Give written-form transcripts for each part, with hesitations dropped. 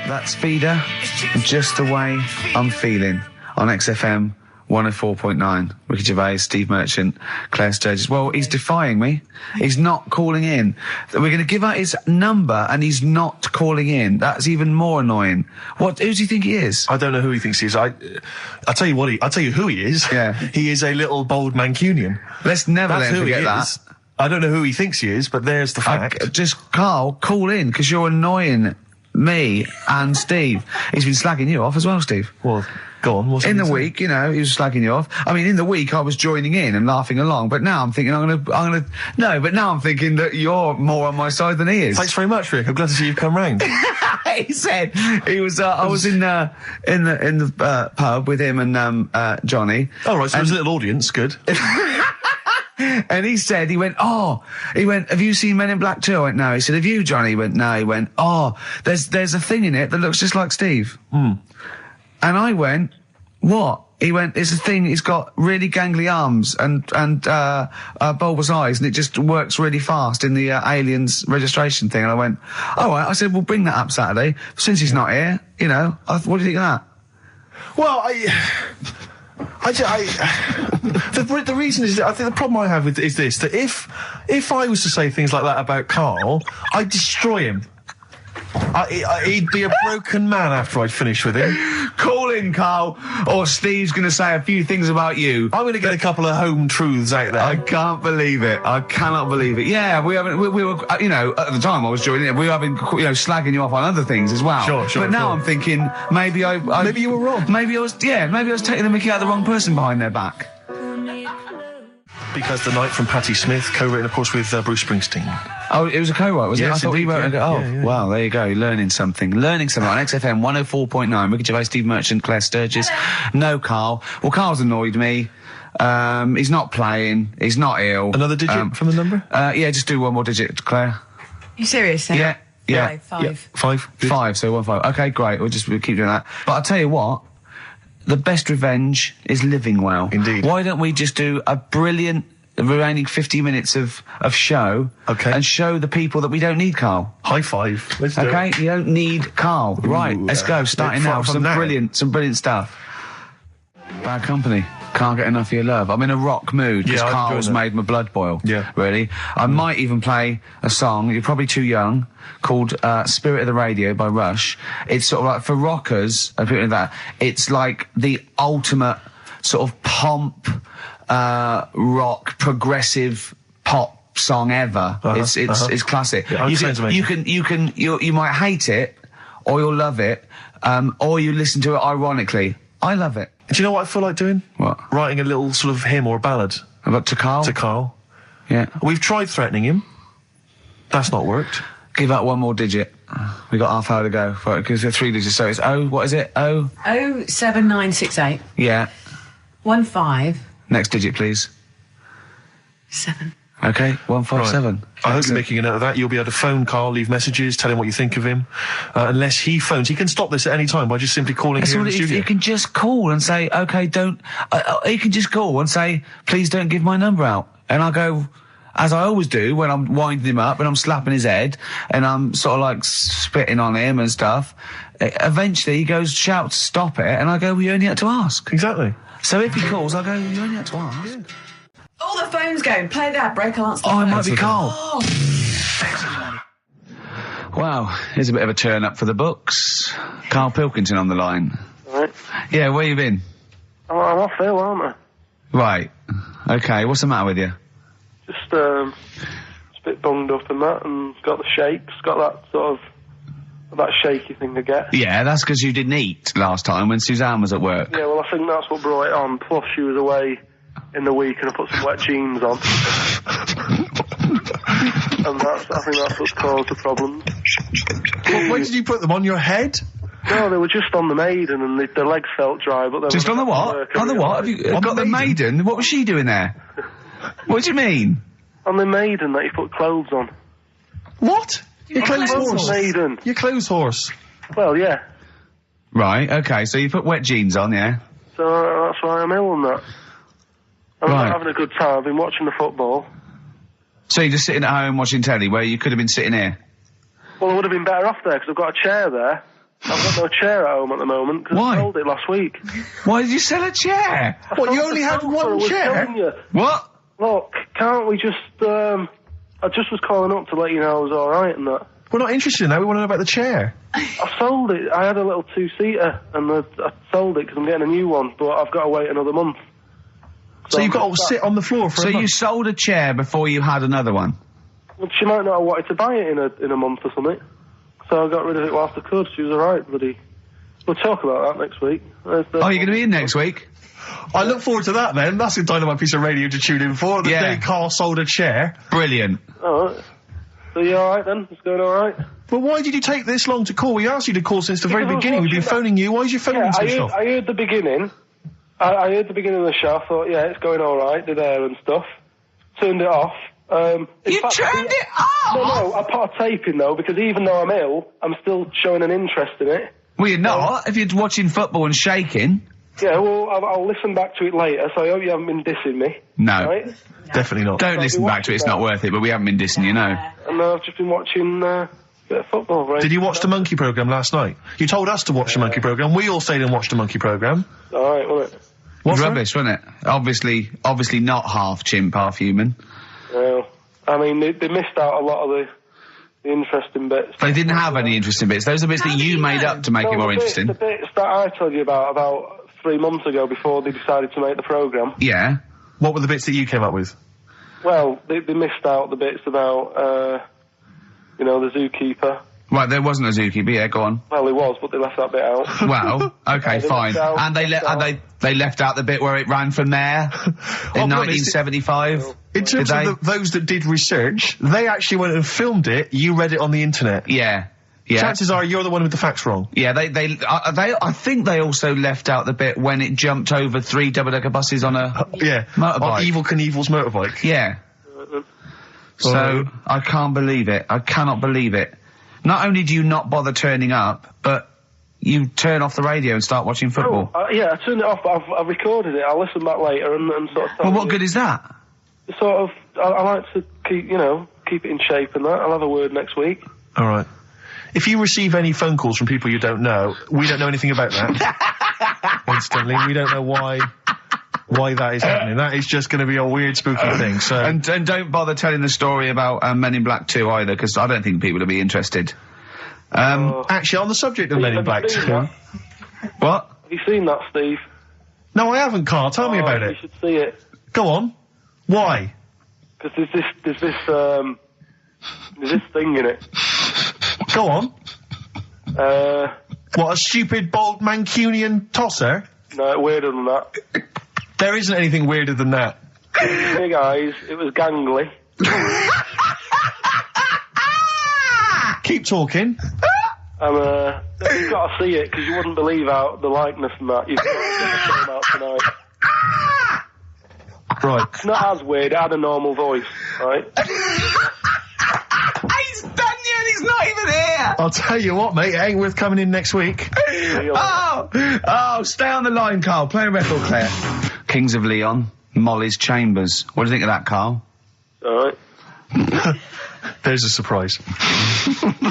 That's Feeder, Just the Way I'm Feeling, on XFM 104.9. Ricky Gervais, Steve Merchant, Claire Sturgis. Well, he's defying me. He's not calling in. We're going to give out his number and he's not calling in. That's even more annoying. Who does he think he is? I don't know who he thinks he is. I'll tell you what I'll tell you who he is. Yeah. He is a little bold Mancunian. Let's never let him forget that. I don't know who he thinks he is, but there's the fact. Just, Carl, call in, because you're annoying me and Steve. He's been slagging you off as well, Steve. Well, go on. In the week, you know, he was slagging you off. I mean, in the week, I was joining in and laughing along, but now I'm thinking but now I'm thinking that you're more on my side than he is. Thanks very much, Rick. I'm glad to see you've come round. He said, I was in the pub with him and, Johnny. Oh, right, so there's a little audience, good. And he went, have you seen Men in Black 2? I went, no. He said, have you, Johnny? He went, no. He went, there's a thing in it that looks just like Steve. And I went, what? He went, it's a thing, he's got really gangly arms and bulbous eyes, and it just works really fast in the Aliens registration thing. And I went, all right. I said, we'll bring that up Saturday. Since he's not here, you know, what do you think of that? Well, the reason is that I think the problem I have is this, that if I was to say things like that about Carl, I'd destroy him. He'd be a broken man after I'd finished with him. Call in, Carl, or Steve's going to say a few things about you. I'm going to get a couple of home truths out there. I can't believe it. I cannot believe it. Yeah, we were, you know, at the time I was joining it, we were having, you know, slagging you off on other things as well. Sure. But now I'm thinking, maybe maybe you were wrong. Maybe I was taking the mickey out of the wrong person behind their back. Because the Night from Patti Smith, co-written, of course, with Bruce Springsteen. Oh, it was a co-write, was it? Yes, I thought indeed, he wrote it. yeah. Wow, there you go. Learning something on XFM 104.9. Ricky Gervais, Steve Merchant, Claire Sturgis. No Carl. Well, Carl's annoyed me. He's not playing. He's not ill. Another digit from the number? Yeah, just do one more digit, Claire. You serious? Then? Yeah. Five. Yeah, 5. Good. 5, so 1 5. Okay, great. We'll keep doing that. But I'll tell you what. The best revenge is living well. Indeed. Why don't we just do a brilliant remaining 50 minutes of show, and show the people that we don't need Carl. High five. Let's do it. You don't need Carl. Right, let's go. Starting now. Some brilliant stuff. Bad Company. Can't get enough of your love. I'm in a rock mood because Carl's made my blood boil. Yeah. Really. I might even play a song, you're probably too young, called Spirit of the Radio by Rush. It's sort of like, for rockers and people like that, it's like the ultimate sort of pomp, rock, progressive pop song ever. It's classic. Yeah, you might hate it, or you'll love it, or you listen to it ironically. I love it. Do you know what I feel like doing? What? Writing a little sort of hymn or a ballad. About to Carl? To Carl. Yeah. We've tried threatening him. That's not worked. Give out one more digit. We got half hour to go. Because they're 3 digits, so it's what is it? 07968. Yeah. 15. Next digit, please. 7. Okay, 157. Right. I hope you're making a note of that. You'll be able to phone Carl, leave messages, tell him what you think of him. Unless he phones. He can stop this at any time by just simply calling here in the studio. You can just call and say, okay, you can just call and say, please don't give my number out. And I'll go, as I always do when I'm winding him up and I'm slapping his head and I'm sort of like spitting on him and stuff. Eventually he goes, shouts, stop it. And I go, well, you only had to ask. Exactly. So if he calls, I'll go, you only had to ask. Yeah. All the phone's going. Play that break. I'll answer the phone. phone. It might be Carl. Oh. Wow, here's a bit of a turn up for the books. Karl Pilkington on the line. Right. Yeah, where you been? I'm off ill, aren't I? Right. Okay, what's the matter with you? Just a bit bunged up and that, and got the shakes, got that sort of, that shaky thing to get. Yeah, that's because you didn't eat last time when Suzanne was at work. Yeah, well, I think that's what brought it on. Plus, she was away in the week and I put some wet jeans on. And I think that's what caused the problem. Well, when did you put them on your head? No, they were just on the Maiden and the legs felt dry, but they just on the what? On the what? Have you got the Maiden? What was she doing there? What do you mean? On the Maiden that you put clothes on. What? Your clothes horse? Maiden. Your clothes horse? Well, yeah. Right, okay, so you put wet jeans on, yeah? So that's why I'm ill and that. I'm not having a good time. I've been watching the football. So you're just sitting at home watching telly where you could have been sitting here? Well, I would have been better off there because I've got a chair there. I've got no chair at home at the moment because Why? I sold it last week. Why did you sell a chair? What, you only had I one was chair? telling you. What? Look, can't we just, I just was calling up to let you know I was alright and that. We're not interested in that, we want to know about the chair. I sold it. I had a little two-seater and I sold it because I'm getting a new one, but I've got to wait another month. So you've got to sit on the floor for So a you month? sold a chair before you had another one? Well, she might not have wanted to buy it in a month or something. So I got rid of it whilst I could. She was alright, bloody. We'll talk about that next week. Oh, you're going to be in next week? I look forward to that then. That's a dynamite piece of radio to tune in for. The Yeah. day Carl sold a chair. Brilliant. Alright. So you alright then? It's going alright? But why did you take this long to call? We asked you to call since the very Because I was beginning. We've been watching phoning you. Why did you phone Yeah, in so I long? heard the beginning. I heard the beginning of the show. I thought, yeah, it's going alright, did air and stuff. Turned it off. In You fact, turned it off? No, I put a tape in though, because even though I'm ill, I'm still showing an interest in it. Well, you're not. If you're watching football and shaking. Yeah, well, I'll listen back to it later, so I hope you haven't been dissing me. No. Right? Definitely not. Don't listen back to it, it's not worth it, but we haven't been dissing, you know. And I've just been watching a bit of football, right? Did you watch the Monkey programme last night? You told us to watch the Monkey programme. We all stayed and watched the Monkey programme. Alright, wasn't it? It was rubbish, wasn't it? Obviously not half chimp, half human. Well, I mean, they missed out a lot of the interesting bits. They didn't have any interesting bits. Those are bits that you made up to make it No, more the bits- interesting. The bits that I told you about 3 months ago before they decided to make the programme. Yeah. What were the bits that you came up with? Well, they missed out the bits about, the zookeeper. Right, there wasn't a zookeeper, yeah, go on. Well, there was, but they left that bit out. Well, okay, they fine. left out- And they left out the bit where it ran for mayor in I'll be honest, 1975. In terms Did they? of those that did research, they actually went and filmed it. You read it on the internet. Yeah. Yeah. Chances are you're the one with the facts wrong. Yeah, I think they also left out the bit when it jumped over 3 double-decker buses on a Yeah. motorbike. On Evil Knievel's motorbike. Yeah. So, I can't believe it. I cannot believe it. Not only do you not bother turning up, but you turn off the radio and start watching football. Yeah, I turned it off, but I've recorded it. I'll listen back later and sort of... Well, what good is that? Sort of, I like to keep it in shape and that. I'll have a word next week. All right. If you receive any phone calls from people you don't know, we don't know anything about that. Instantly, we don't know why that is happening. That is just going to be a weird, spooky thing. So, And don't bother telling the story about Men in Black 2 either, because I don't think people will be interested. actually, on the subject of Men in Have you Black seen 2, that? What? Have you seen that, Steve? no, I haven't, Carl. Tell me about You it. should see it. Go on. Why? Because there's this thing in it. Go on. Uh, What, a stupid, bald Mancunian tosser? no, weirder than that. There isn't anything weirder than that. Big eyes, it was gangly. Keep talking. And, you've got to see it, because you wouldn't believe how the likeness and that. You've got to get the film out tonight. Right. It's not as weird, it had a normal voice, right? He's done you and he's not even here! I'll tell you what, mate, it ain't worth coming in next week. Oh, stay on the line, Carl. Play a record player. Kings of Leon, Molly's Chambers. What do you think of that, Carl? Alright. There's a surprise. Another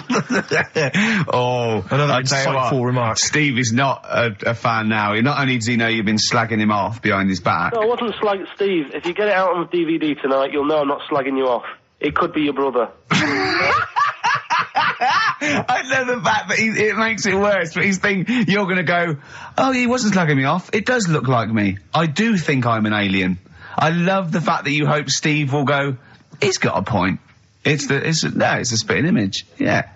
insightful remark. Steve is not a fan now. Not only does he know you've been slagging him off behind his back. No, I wasn't slagging Steve. If you get it out on DVD tonight, you'll know I'm not slagging you off. It could be your brother. I love the fact that it makes it worse, but he's thinking you're going to go, oh, he wasn't slagging me off. It does look like me. I do think I'm an alien. I love the fact that you hope Steve will go, he's got a point. It's a spitting image. Yeah.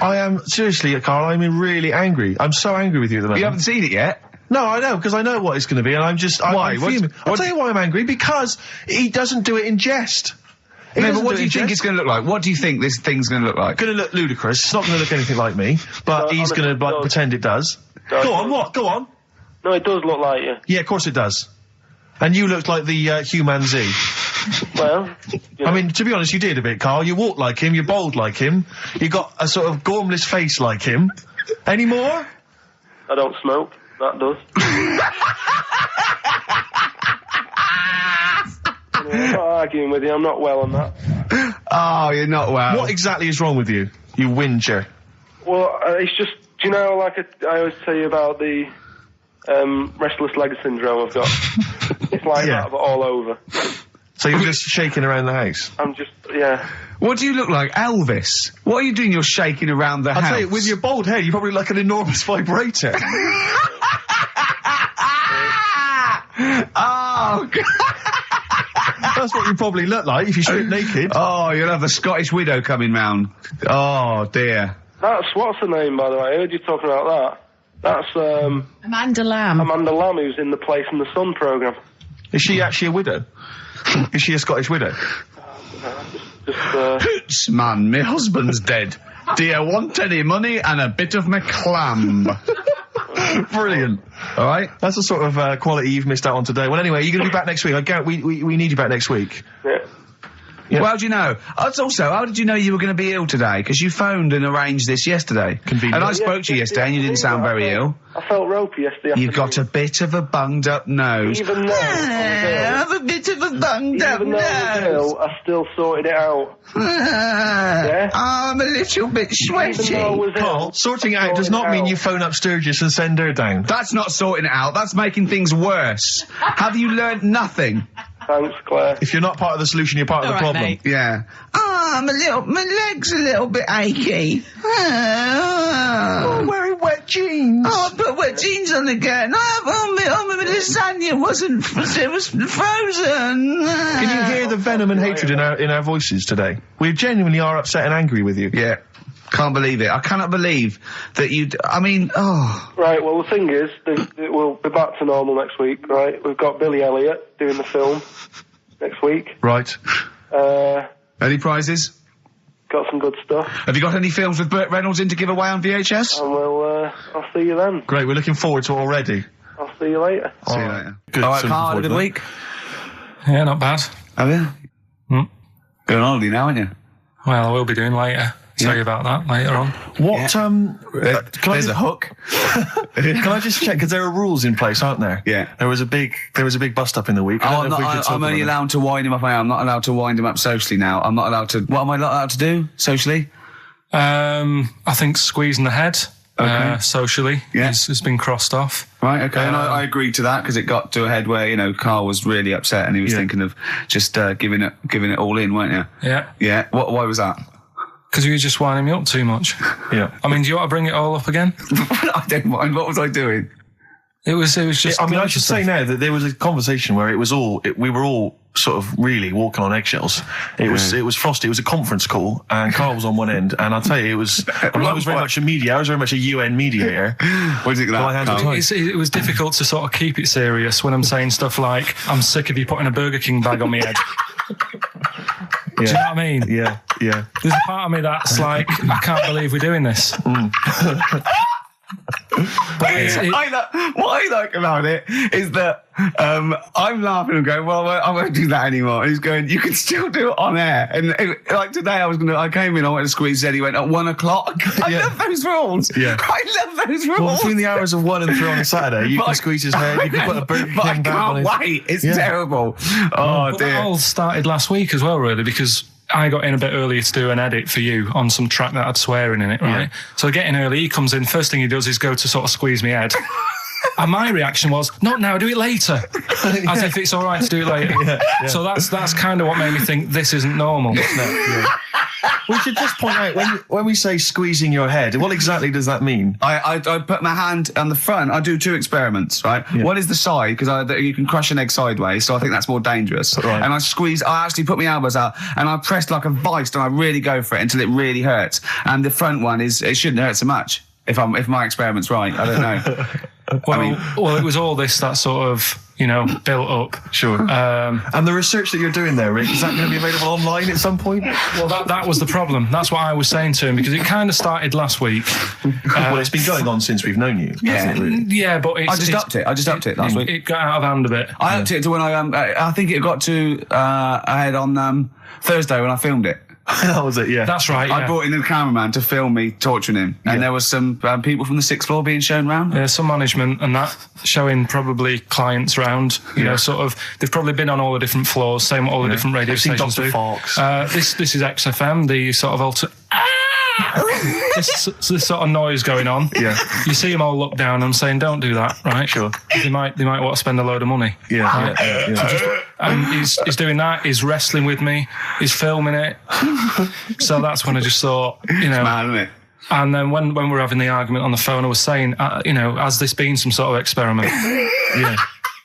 I am, seriously, Carl, I'm really angry. I'm so angry with you at the moment. You haven't seen it yet? No, I know, because I know what it's going to be, and I'm just... Why? I'm fuming. I'll tell you why I'm angry, because he doesn't do it in jest. No, but what do you think it's going to look like? What do you think this thing's going to look like? Going to look ludicrous. It's not going to look anything like me, but he's going to, pretend it does. Go on, what? Go on. No, it does look like you. Yeah, of course it does. And you looked like the human Z. Well, I mean, to be honest, you did a bit, Carl. You walk like him, you're bold like him, you got a sort of gormless face like him. Any more? I don't smoke. That does. I'm not arguing with you. I'm not well on that. Oh, you're not well. What exactly is wrong with you? You whinger. Well, it's just you know, like I always tell you about the restless leg syndrome I've got? It's like that, but all over. So you're just shaking around the house? I'm just, yeah. What do you look like, Elvis? What are you doing? You're shaking around the house. I'll tell you, with your bald head, you probably look like an enormous vibrator. Oh, God. That's what you probably look like if you strip naked. Oh, you'll have the Scottish widow coming round. Oh, dear. That's, what's her name, by the way? I heard you talking about that. That's, Amanda Lamb. Amanda Lamb, who's in the Place in the Sun programme. Is she actually a widow? Is she a Scottish widow? Hoots, man, my husband's dead. Do you want any money and a bit of my clam? Brilliant. All right. That's the sort of quality you've missed out on today. Well, anyway, you're going to be back next week. We need you back next week. Yeah. Yep. Well, how do you know? Also, how did you know you were going to be ill today? Because you phoned and arranged this yesterday. Convenient. And I spoke to you yesterday and you didn't sound very ill. I felt ropey yesterday afternoon. You've got a bit of a bunged up nose. Even though I have a bit of a bunged up Even though I was nose. ill, I still sorted it out. Yeah? I'm a little bit Even sweaty. though I was Carl, ill, sorting it out does not mean you phone up Sturgis and send her down. That's not sorting it out. That's making things worse. Have you learnt nothing? Thanks, Claire. If you're not part of the solution, you're part of the All right, problem. mate. Yeah. Oh, my leg's a little bit achy. Oh, wearing wet jeans. Oh, I put wet jeans on again. My lasagna it was frozen. Can you hear the venom and hatred in our voices today? We genuinely are upset and angry with you. Yeah. Can't believe it. I cannot believe that Right, well, the thing is, we'll be back to normal next week, right? We've got Billy Elliot doing the film next week. Right. Any prizes? Got some good stuff. Have you got any films with Burt Reynolds in to give away on VHS? And I'll see you then. Great, we're looking forward to it already. I'll see you later. See you later. Good. All right, So Carl, had a looking good forward week? Yeah, not bad. Have you? Hmm. Going on holiday now, aren't you? Well, I will be doing later. Tell you about that later on. What, There's a hook. Can I just check, because there are rules in place, aren't there? Yeah. There was a big bust up in the week. I'm only allowed to wind him up. I'm not allowed to wind him up socially now. I'm not allowed to. What am I not allowed to do socially? I think squeezing the head socially Yeah. has been crossed off. Right, okay. And I agreed to that because it got to a head where, Carl was really upset and he was thinking of just giving it all in, weren't you? Yeah. Yeah. Why was that? Because you were just winding me up too much. Yeah. I mean, do you want to bring it all up again? I don't mind. What was I doing? It was just... I should say now that there was a conversation where we were all sort of really walking on eggshells. It was frosty. It was a conference call, and Carl was on one end. And I'll tell you, I was very much a media. I was very much a UN mediator. What do you think of that, Carl? It was difficult to sort of keep it serious when I'm saying stuff like, I'm sick of you putting a Burger King bag on my head. Do you know what I mean? Yeah. There's a part of me that's like, I can't believe we're doing this. What I like about it is that I'm laughing and going, well, I won't do that anymore. And he's going, you can still do it on air. And like today, I came in, I went to squeeze Eddie, went at 1 o'clock. I love those rules. Yeah. I love those rules. Well, between the hours of 1 and 3 on a Saturday, you can squeeze his head, you can put a Burger King I bag on his... can't wait. It's terrible. Oh, But dear. that all started last week as well, really, because I got in a bit earlier to do an edit for you on some track that had swearing in it, right? Yeah. So I get in early, he comes in, first thing he does is go to sort of squeeze me head. And my reaction was, not now, do it later. As if it's all right to do it later. Yeah. So that's kind of what made me think this isn't normal. We should just point out, when we say squeezing your head, what exactly does that mean? I put my hand on the front. I do 2 experiments, right? Yeah. One is the side, because you can crush an egg sideways, so I think that's more dangerous. Right. And I actually put my elbows out, and I pressed like a vice, and I really go for it until it really hurts. And the front one it shouldn't hurt so much, if my experiment's right. I don't know. Well, it was all this that sort of, built up. Sure. And the research that you're doing there, Rick, is that going to be available online at some point? Well, that was the problem. That's what I was saying to him, because it kind of started last week. Well, it's been going on since we've known you. hasn't it, really? Yeah, but I just upped it last week. It got out of hand a bit. I upped it to when I think it got to ahead on Thursday when I filmed it. That was it, yeah. That's right, yeah. I brought in a cameraman to film me torturing him, and there was some people from the 6th floor being shown round. Yeah, some management and that, showing probably clients round, sort of, they've probably been on all the different floors, same what all the different radio I've seen stations Dr. do. Fox. This is XFM, the sort of this sort of noise going on. Yeah. You see them all look down and saying, "Don't do that," right? Sure. They might want to spend a load of money. Yeah. Right? Yeah. And he's doing that. He's wrestling with me. He's filming it. So that's when I just thought, you know. Mad, isn't it? And then when we were having the argument on the phone, I was saying, you know, has this been some sort of experiment? Yeah.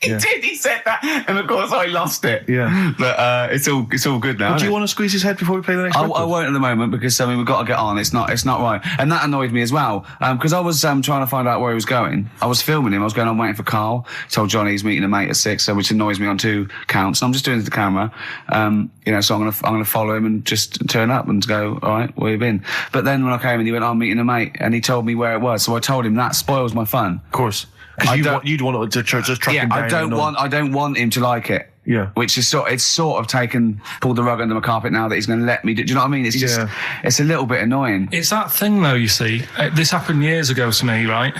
He did. He said that, and of course I lost it. Yeah. But it's all good now. Do you want to squeeze his head before we play the next I record? won't at the moment because we've got to get on. It's not right, and that annoyed me as well because I was trying to find out where he was going. I was filming him. I was going on waiting for Carl. Told Johnny he's meeting a mate at 6, which annoys me on 2 counts. And I'm just doing it to the camera, you know. So I'm gonna follow him and just turn up and go. All right, where you been? But then when I came and he went, I'm meeting a mate, and he told me where it was. So I told him that spoils my fun. Of course. Because you'd want to just track him down. I don't want him to like it. Yeah. Which is sort of pulled the rug under my carpet now that he's going to let me do you know what I mean? It's just, it's a little bit annoying. It's that thing though, you see. This happened years ago to me, right?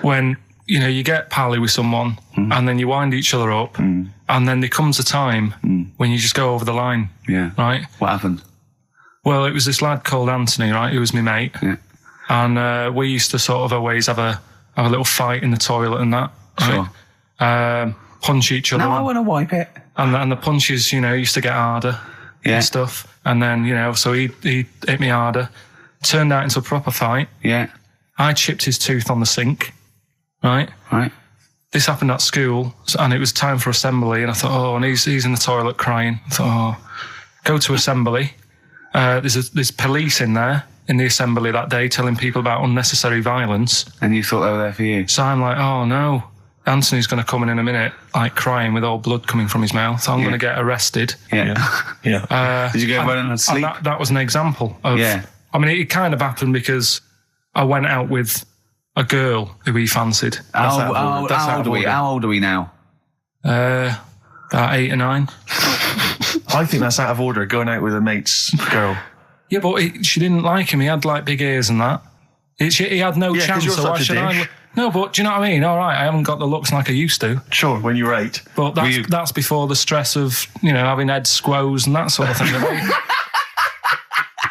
When, you know, you get pally with someone and then you wind each other up and then there comes a time when you just go over the line. Yeah. Right? What happened? Well, it was this lad called Anthony, right? Who was my mate. Yeah. And we used to sort of always have a little fight in the toilet and that. Right? Sure. Punch each other. No, I want to wipe it. And the punches, you know, used to get harder and stuff. And then, you know, so he hit me harder. Turned out into a proper fight. Yeah. I chipped his tooth on the sink. Right? Right. This happened at school, and it was time for assembly. And I thought, oh, and he's in the toilet crying. I thought, oh, go to assembly. There's police in there in the assembly that day telling people about unnecessary violence. And you thought they were there for you? So I'm like, oh no, Anthony's going to come in a minute, like crying with all blood coming from his mouth. I'm going to get arrested. Yeah. Yeah. Did you go running and sleep? And that was an example of... Yeah. I mean, it kind of happened because I went out with a girl who he fancied. How old are we now? About 8 or 9. I think that's out of order, going out with a mate's girl. Yeah, but she didn't like him. He had like big ears and that. He had no chance. You're so why such a should I? dick. No, but do you know what I mean? All right, I haven't got the looks like I used to. Sure, when you were 8. But that's before the stress of, you know, having head squoze and that sort of thing.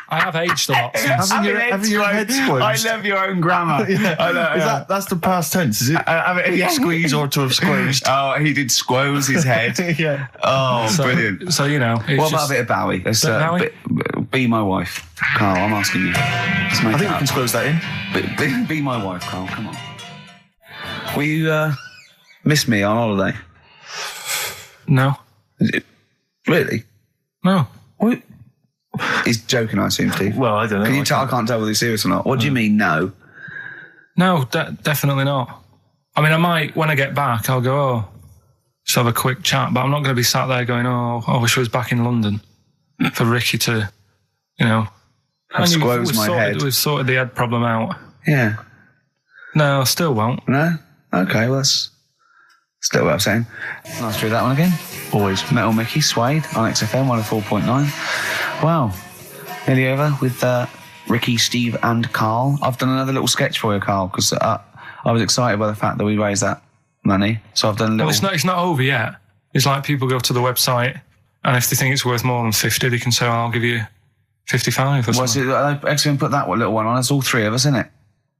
I have aged a lot. Having your head squoze. I love your own grammar. I know, That's the past tense, is it? Squeeze or to have squozed. Oh, he did squoze his head. Yeah. Oh, brilliant. So, you know. What about a bit of Bowie? Be my wife. Carl, I'm asking you. I think we can squoze that in. Be my wife, Carl, come on. Will you miss me on holiday? No. Really? No. What? He's joking, I assume, Steve. Well, I don't know. Can you tell? I can't tell whether he's serious or not. What do you mean, no? No, definitely not. I mean, I might, when I get back, I'll go, oh, just have a quick chat, but I'm not going to be sat there going, oh, I wish I was back in London for Ricky to, you know. Squoze my head. We've sorted the head problem out. Yeah. No, I still won't. No? Okay, well, that's still what I'm saying. Nice to do that one again. Always. Metal Mickey, Suede on XFM 104.9. Wow. Nearly over with Ricky, Steve and Carl. I've done another little sketch for you, Carl, because I was excited by the fact that we raised that money. So I've done a little... Well, it's not over yet. It's like people go to the website and if they think it's worth more than 50, they can say, I'll give you 55 or something.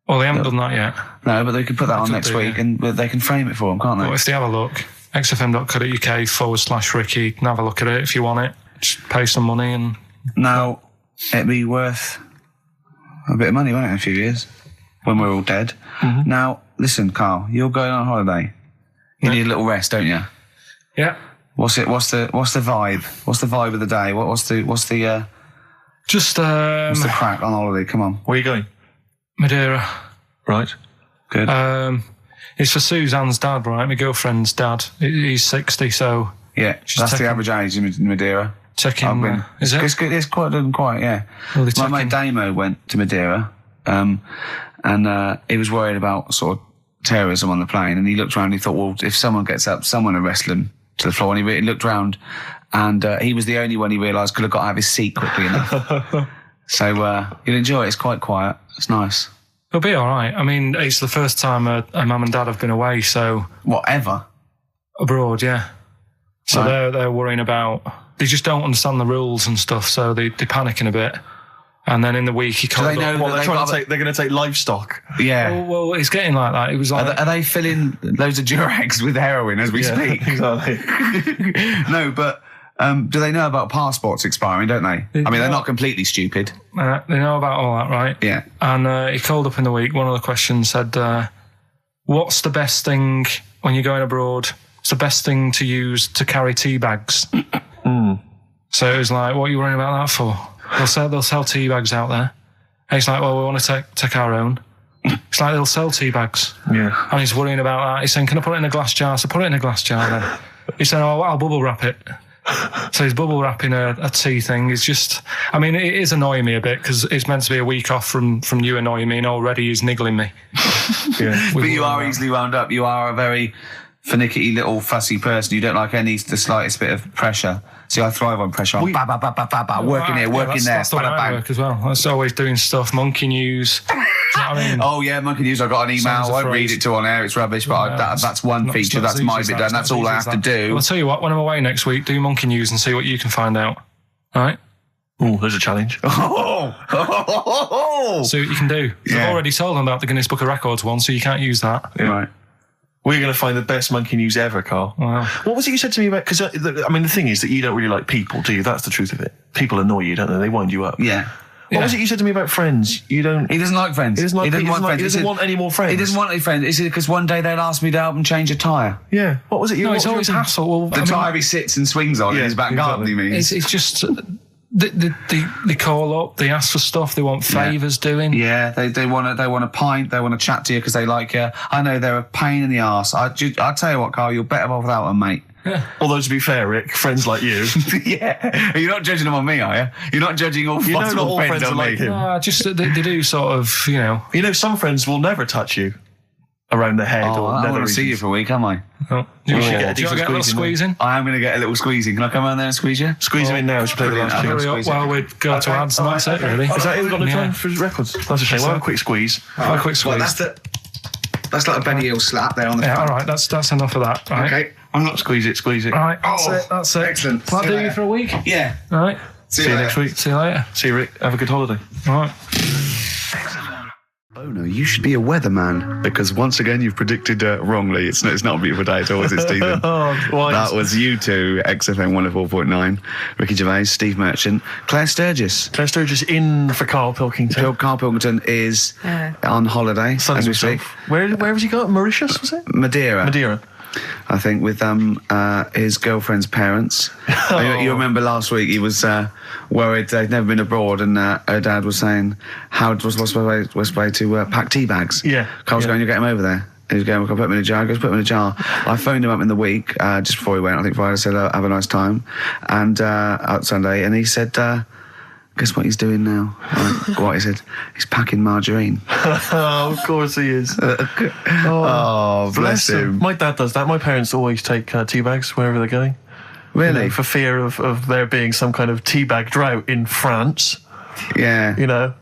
Well, they haven't done that yet. No, but they could put that on next week and they can frame it for them, can't they? Well, if they have a look, xfm.co.uk/Ricky, can have a look at it if you want it. Just pay some money and... Now, it'd be worth a bit of money, won't it, in a few years, when we're all dead. Mm-hmm. Now, listen, Carl, you're going on holiday. You need a little rest, don't you? Yeah. What's the vibe? What's the vibe of the day? What's the crack on holiday? Come on. Where are you going? Madeira. Right. Good. It's for Suzanne's dad, right? My girlfriend's dad. He's 60, so... Yeah, that's the average age in Madeira. Is it? It's quite, yeah. Well, my mate Damo went to Madeira, and he was worried about sort of terrorism on the plane, and he looked around and he thought, well, if someone gets up, someone will wrestle him to the floor, and he really looked around, and he was the only one he realised could have got out of his seat quickly enough. So you'll enjoy it. It's quite quiet. It's nice. It'll be all right. I mean, it's the first time a mum and dad have been away, so... Whatever? Abroad, yeah. So right. they're worrying about... They just don't understand the rules and stuff, so they're panicking a bit. And then in the week he called they know up. Well, that they're going to take livestock. Yeah. Well, it's getting like that. It was like Are they filling loads of Durags with heroin as we speak? Exactly. No, but do they know about passports expiring, don't they? I mean, they're not completely stupid. they know about all that, right? Yeah. And he called up in the week. One of the questions said, "What's the best thing when you're going abroad? What's the best thing to use to carry tea bags?" So it was like, "What are you worrying about that for? They'll sell tea bags out there." And he's like, "Well, we want to take our own." It's like they'll sell tea bags. Yeah. And he's worrying about that. He's saying, "Can I put it in a glass jar?" So put it in a glass jar then. He's saying, "Oh, I'll bubble wrap it." So he's bubble wrapping a tea thing. It's just, I mean, it is annoying me a bit because it's meant to be a week off from you annoying me, and already he's niggling me. Yeah. But you are easily wound up. You are a very finicky little fussy person. You don't like the slightest bit of pressure. See, I thrive on pressure. I'm working here, working there. That's the way I work as well. That's always doing stuff. Monkey news. Do you know what I mean? Oh yeah, monkey news. I got an email. Sounds I won't afraid. read it to on air. It's rubbish. But that's one feature. That's my bit done. That's all I have to do. Well, I'll tell you what. When I'm away next week, do monkey news and see what you can find out. All right? Oh, there's a challenge. See what you can do. Yeah. I've already told them about the Guinness Book of Records one, so you can't use that. Yeah. Right. We're going to find the best monkey news ever, Carl. Wow. What was it you said to me about? Because I mean, the thing is that you don't really like people, do you? That's the truth of it. People annoy you, don't they? They wind you up. Yeah. What was it you said to me about friends? You don't. He doesn't like friends. He doesn't want any more friends. He doesn't want any friends. Is it because one day they'll ask me to help him change a tyre? Yeah. What was it? No, it's always hassle. Well, The tyre he sits and swings on in his back garden, he means. It's just they call up, they ask for stuff, they want favours doing. Yeah, they want a pint, they want to chat to you because they like you. I know they're a pain in the arse. I tell you what, Carl, you're better off without them, mate. Yeah. Although to be fair, Rick, friends like you, Yeah, you're not judging them on me, are you? You're not judging all not possible all friends on are me. like him. Just they do sort of, You know, some friends will never touch you around the head Oh, or I nether want to see you regions. for a week, am I? Oh, do you should get get a a decent little squeeze in squeeze in? I am going to get a little squeezing. Can I come around there and squeeze you? Squeeze him in now. We should play the last Brilliant. tune. Hurry up while we go to ads and that's it, really. Is that it? We've got no Yeah. time for records. That's a shame. We'll have a quick squeeze. A quick squeeze. Well, that's like a Benny Hill slap there on the Yeah, front. all right, that's enough of that. Right? Okay. I'm not squeeze it. All right, that's it. Excellent. Will that See do you you later. for a week? Yeah. All right. See you next week. See you later. See you, Rick. Have a good holiday. All right. Oh no, you should be a weatherman because once again you've predicted wrongly. It's not a beautiful day at all, is it, Stephen? That was you two, XFM 104.9. Ricky Gervais, Steve Merchant, Claire Sturgis. Claire Sturgis in for Karl Pilkington. Karl Pilkington is on holiday as we speak. Where has he got? Mauritius, was it? Madeira. I think with his girlfriend's parents. You remember last week he was worried they'd never been abroad, and her dad was saying, what's the way to pack tea bags? Yeah. Carl's going, you get him over there. And he's going, I'll put him in a jar. He goes, put him in a jar. I phoned him up in the week, just before he went, I think Friday, said, have a nice time. And out Sunday, and he said, guess what he's doing now? What he said? He's packing margarine. Oh, of course he is. Oh, bless him. My dad does that. My parents always take tea bags wherever they're going. Really? You know, for fear of there being some kind of tea bag drought in France. Yeah. You know.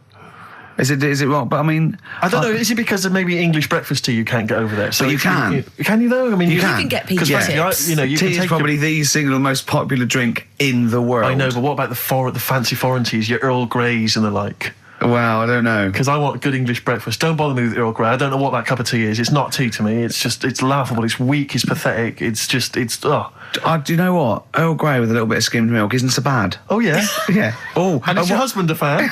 Is it wrong? But I mean, I don't know. Is it because of maybe English breakfast tea you can't get over there? So But you can. Can you though? I mean, You you can get peach tips. You know, you can tea is take probably the single most popular drink in the world. I know, but what about the fancy foreign teas, your Earl Greys and the like? Well, I don't know. Because I want good English breakfast. Don't bother me with Earl Grey. I don't know what that cup of tea is. It's not tea to me. It's laughable. It's weak. It's pathetic. Do you know what? Earl Grey with a little bit of skimmed milk isn't so bad. Oh yeah. Yeah. Oh, And is your husband a fan?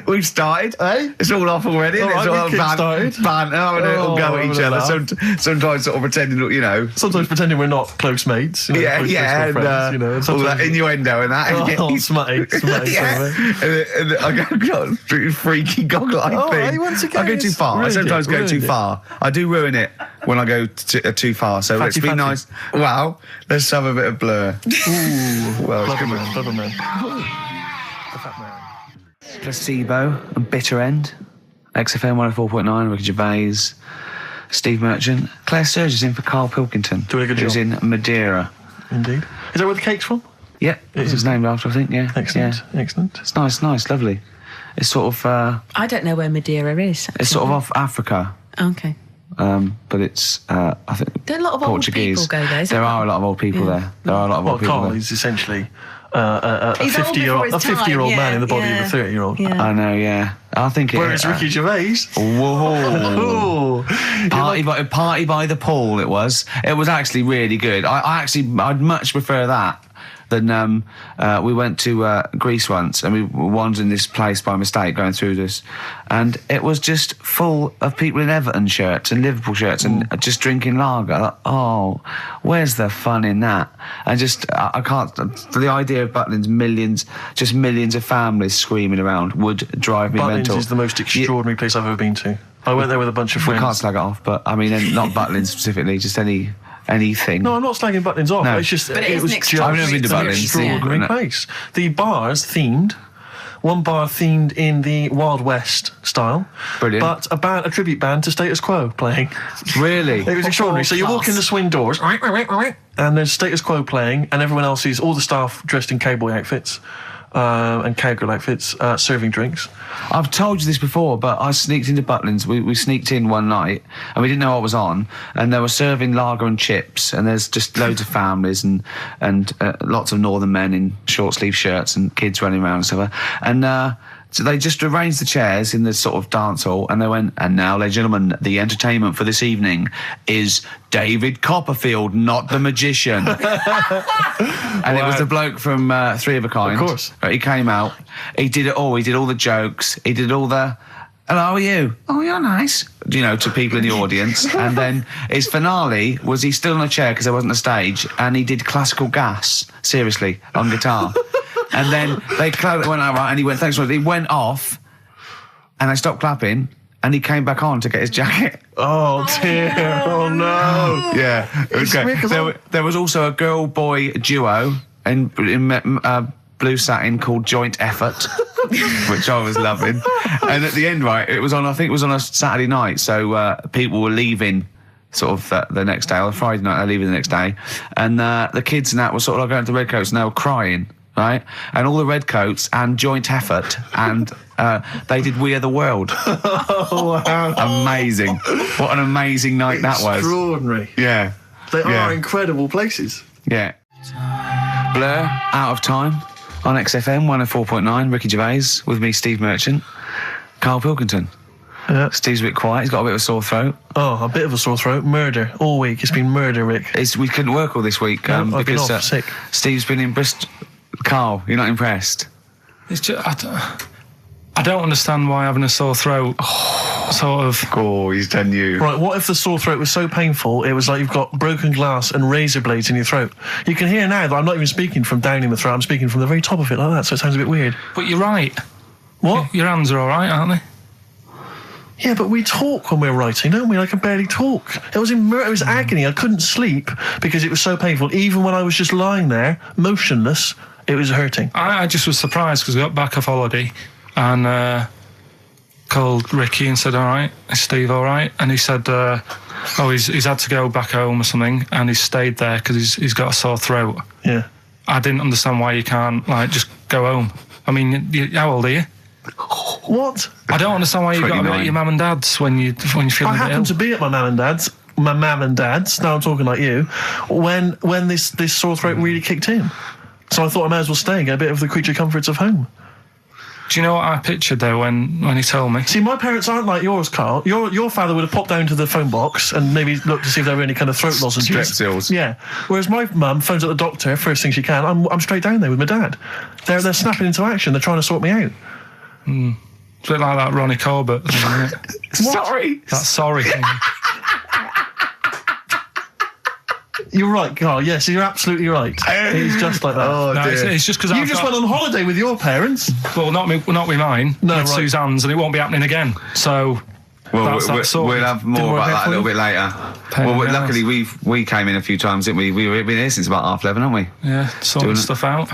We've started. Eh? It's all off already. All right, we've kick-started. Banter, having a little go at each other. laugh. Sometimes sort of pretending, you know. Sometimes pretending we're not close mates. You know, Yeah, close and friends, you know. all Sometimes- that innuendo and that. Oh, smutty. Yeah. And I got freaky goggle-eyed Oh, thing. hey, once again, I go too it's far. I ruined sometimes it, go too ruined it. far. I do ruin it when I go too far. So let's be Fatty. nice. Wow, let's have a bit of Blur. Ooh, Well, clever come man, on. clever man. Placebo and Bitter End. XFM 104.9, Ricky Gervais, Steve Merchant. Claire Sturgis in for Karl Pilkington. Doing a good who's job. in Madeira. Indeed. Is that where the cake's from? Yeah, it's his name after, I think, yeah. Excellent. Yeah. Excellent. It's nice, lovely. It's sort of, I don't know where Madeira is. it's sort of off Africa. Okay. But it's, I think, There are a lot of old Portuguese. people go there, isn't There there? are a lot of old people there. There are a lot of Well, old people Karl there. is essentially a He's old 50-year-old before his time, man in the body yeah. of a 30-year-old. Yeah. I know, yeah. I think it. Whereas Ricky Gervais, Whoa. Ooh. Party by the pool, it was. It was actually really good. I'd much prefer that than we went to Greece once, and we wandered in this place by mistake going through this, and it was just full of people in Everton shirts and Liverpool shirts and just drinking lager. Like, oh, where's the fun in that? And just I can't. The idea of Butlins, millions of families screaming around would drive me Butlins mental. is the most extraordinary place I've ever been to. I went there with a bunch of friends. We can't slag it off, but I mean, not Butlins specifically, just anything. No, I'm not slagging Butlins off. No. It's just But it is was an just I've never been to an Butlins, extraordinary yeah. place. The bars themed. One bar themed in the Wild West style. Brilliant. But a tribute band to Status Quo playing. Really? It was extraordinary. So you walk in the swing doors, and there's Status Quo playing, and everyone else is, all the staff dressed in cowboy outfits and cowgirl outfits, serving drinks. I've told you this before, but I sneaked into Butlins. We sneaked in one night, and we didn't know what was on, and they were serving lager and chips, and there's just loads of families and lots of northern men in short-sleeve shirts and kids running around and stuff. And so they just arranged the chairs in the sort of dance hall, and they went, and now, ladies and gentlemen, the entertainment for this evening is David Copperfield, not the magician. And it was the bloke from Three of a Kind. Of course. He came out, he did it all, he did all the jokes, he did all the, hello, how are you? Oh, you're nice. You know, to people in the audience. And then his finale was he stood on a chair because there wasn't a stage, and he did classical gas, seriously, on guitar. And then they went out, right, and he went, thanks for it. He went off, and they stopped clapping, and he came back on to get his jacket. Oh dear! Oh no! Yeah, it was great. There was also a girl-boy duo in blue satin called Joint Effort, which I was loving. And at the end, right, I think it was on a Saturday night, so people were leaving sort of the next day, or Friday night, they're leaving the next day, and the kids and that were sort of like going to Redcoats, and they were crying. Right, and all the Redcoats and Joint Effort, and they did We Are the World. Oh wow! Amazing! What an amazing night that was. Extraordinary. Yeah, They are incredible places. yeah. Blur, Out of Time on XFM 104.9. Ricky Gervais with me, Steve Merchant, Karl Pilkington. Yeah. Steve's a bit quiet. He's got a bit of a sore throat. Oh, a bit of a sore throat. Murder all week. It's been murder, Rick. We couldn't work all this week No, I've been because off sick. Steve's been in Bristol. Carl, you're not impressed? It's just, I don't understand why having a sore throat sort of... Oh, he's done you. Right, what if the sore throat was so painful it was like you've got broken glass and razor blades in your throat? You can hear now that I'm not even speaking from down in the throat, I'm speaking from the very top of it like that, so it sounds a bit weird. But you're right. What? Your hands are all right, aren't they? Yeah, but we talk when we're writing, don't we? I can barely talk. It was agony. I couldn't sleep because it was so painful. Even when I was just lying there, motionless, it was hurting. I just was surprised because I got back off holiday and called Ricky and said, all right, is Steve all right? And he said, he's had to go back home or something, and he's stayed there because he's got a sore throat. Yeah. I didn't understand why you can't, just go home. I mean, how old are you? What? I don't understand why you've got to be at your mum and dad's when you're feeling I a bit ill. happened to be at my mum and dad's, now I'm talking like you, when this sore throat really kicked in. So I thought I may as well stay and get a bit of the creature comforts of home. Do you know what I pictured though when he told me? See, my parents aren't like yours, Carl. Your father would have popped down to the phone box and maybe looked to see if there were any kind of throat lozenges. Strepsils. Yeah. Whereas my mum phones at the doctor first thing she can. I'm straight down there with my dad. They're snapping into action. They're trying to sort me out. It's a bit like that Ronnie Corbett thing, isn't it? Sorry. That sorry thing. You're right, Carl. Yes, you're absolutely right. It's just like that. Oh, No, dear. it's just because You just went on holiday with your parents. Well, not with mine. No, with right. Suzanne's, and it won't be happening again. So Well, that's that sort. we'll have more Didn't work about out that a for little you? bit later. Pain in the Luckily ass. we came in a few times, didn't we? We've been here since about 11:30, haven't we? Yeah, sorting Doing it. stuff out.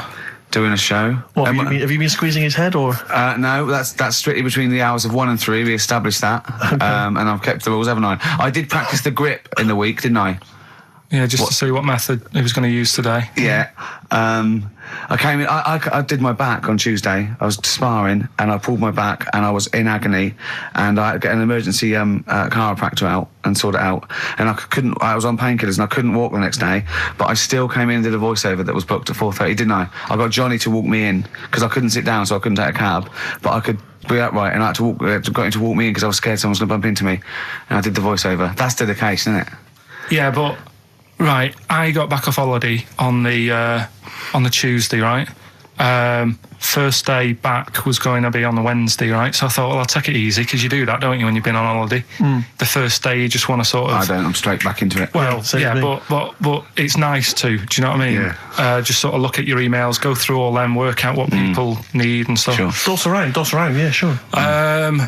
Doing a show. What, have you been squeezing his head or? No, that's strictly between the hours of 1 and 3. We established that, and I've kept the rules, haven't I? I did practice the grip in the week, didn't I? Yeah, just to see what method he was going to use today. Yeah. I came in, I did my back on Tuesday. I was sparring and I pulled my back and I was in agony and I had to get an emergency chiropractor out and sort it out. And I was on painkillers and I couldn't walk the next day, but I still came in and did a voiceover that was booked at 4:30, didn't I? I got Johnny to walk me in because I couldn't sit down, so I couldn't take a cab, but I got him to walk me in because I was scared someone was going to bump into me. And I did the voiceover. That's dedication, isn't it? Yeah, but right, I got back off holiday on the Tuesday, right? First day back was going to be on the Wednesday, right? So I thought, well, I'll take it easy, because you do that, don't you, when you've been on holiday? The first day you just want to sort of... I don't, I'm straight back into it. Well, but it's nice to, do you know what I mean? Yeah. Just sort of look at your emails, go through all them, work out what people need and stuff. Sure. Doss around, yeah, sure.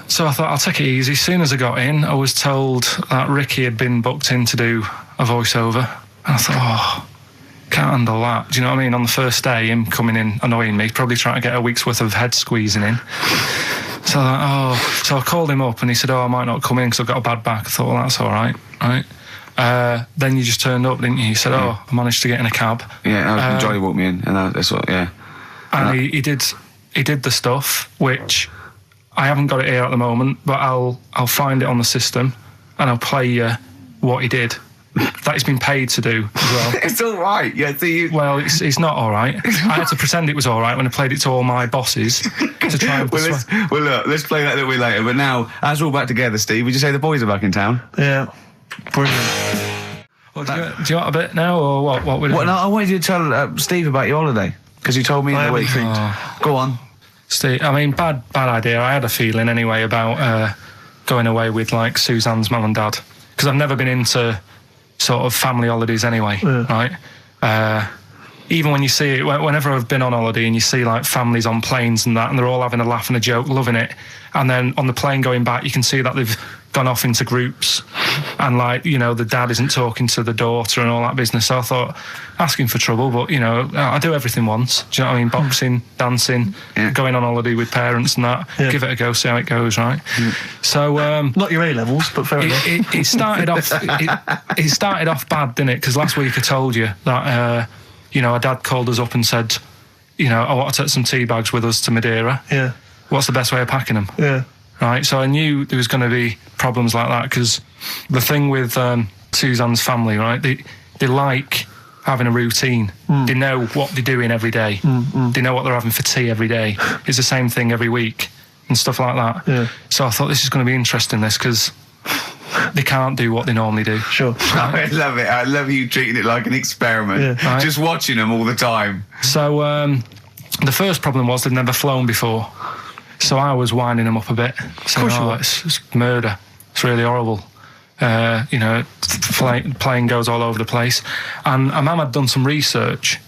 So I thought, I'll take it easy. As soon as I got in, I was told that Ricky had been booked in to do a voiceover. And I thought, can't handle that. Do you know what I mean? On the first day, him coming in annoying me, probably trying to get a week's worth of head squeezing in. So I called him up and he said, I might not come in because I've got a bad back. I thought, well, that's all right, right? Then you just turned up, didn't you? He said, I managed to get in a cab. Yeah, Johnny walked me in, and that's what, yeah. And he did the stuff, which I haven't got it here at the moment, but I'll find it on the system and I'll play you what he did. That he's been paid to do as well. It's all right. Yeah, well, it's not all right. I had to pretend it was all right when I played it to all my bosses to try and persuade. Look, let's play that a little bit later. But now, as we're all back together, Steve, would you say the boys are back in town? Yeah. Brilliant. Well, do you want a bit now, or what? What no, I wanted you to tell Steve about your holiday, because you told me in the week. Go on. Steve, I mean, bad idea. I had a feeling anyway about going away with, like, Suzanne's mum and dad, because I've never been into sort of family holidays anyway, right? Even when you see it, whenever I've been on holiday and you see like families on planes and that, and they're all having a laugh and a joke, loving it, and then on the plane going back, you can see that they've gone off into groups, and like, you know, the dad isn't talking to the daughter and all that business. So I thought, asking for trouble, but you know, I do everything once. Do you know what I mean? Boxing, dancing, going on holiday with parents and that. Yeah. Give it a go, see how it goes, right? So not your A levels, but fair enough. It started off. It started off bad, didn't it? Because last week I told you that you know, our dad called us up and said, you know, I want to take some tea bags with us to Madeira. Yeah. What's the best way of packing them? Yeah. Right, so I knew there was going to be problems like that, because the thing with Suzanne's family, right, they like having a routine. They know what they're doing every day. They know what they're having for tea every day. It's the same thing every week and stuff like that. Yeah. So I thought this is going to be interesting, this, because they can't do what they normally do. Sure. Right? I love it. I love you treating it like an experiment. Yeah. Right? Just watching them all the time. So the first problem was they'd never flown before. So I was winding them up a bit. Saying, it's murder. It's really horrible. You know, plane goes all over the place. And Mum had done some research